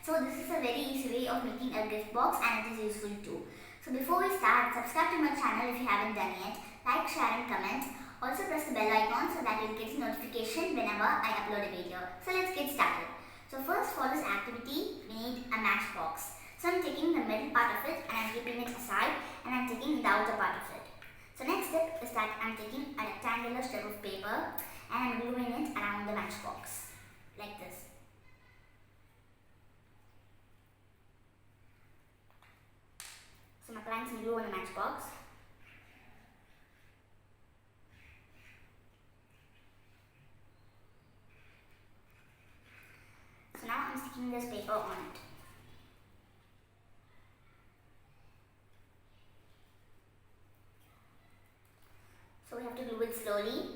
So this is a very easy way of making a gift box and it is useful too. So before we start, subscribe to my channel if you haven't done yet. Like, share and comment. Also press the bell icon so that you'll get a notification whenever I upload a video. So let's get started. So first, for this activity, we need a matchbox. So I'm taking the middle part of it and I'm keeping it aside, and I'm taking the outer part of it. So next step is that I'm taking a rectangular strip of paper and I'm gluing it around the matchbox like this. So I'm applying some glue on the matchbox. So now I'm sticking this paper on it. So we have to glue it slowly.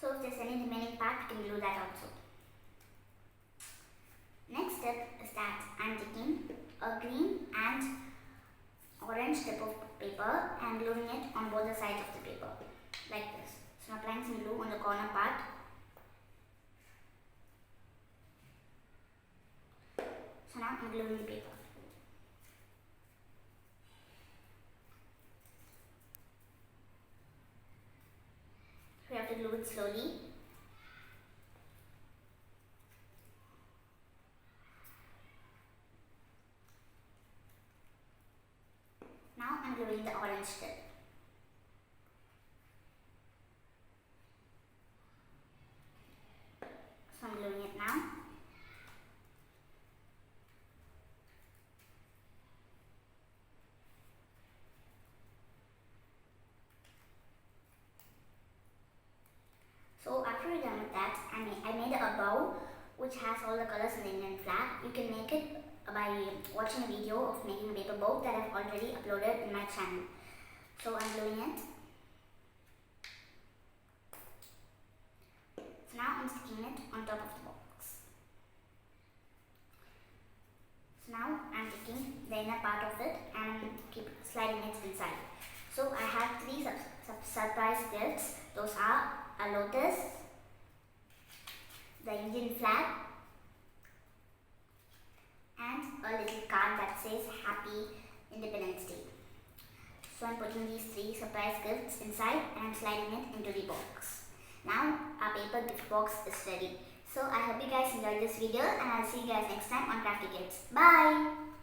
So if there's any remaining part, we can glue that also. Next step is that I'm taking a green and orange strip of paper and gluing it on both the sides of the paper like this. So I'm applying some glue on the corner part. So now I'm gluing the paper. We have to glue it slowly. Now I'm gluing the orange strip. So I'm gluing it now. So after we're done with that, I made a bow which has all the colors in the Indian flag. You can make it by watching a video of making a paper bow that I've already uploaded in my channel. So I'm gluing it. So now I'm sticking it on top of the box. So now I'm taking the inner part of it and keep sliding it inside. So I have three surprise gifts. Those are a lotus, the Indian flag, and a little card that says Happy Independence Day. So I'm putting these three surprise gifts inside and I'm sliding it into the box. Now our paper gift box is ready. So I hope you guys enjoyed this video and I'll see you guys next time on Crafty Kids. Bye!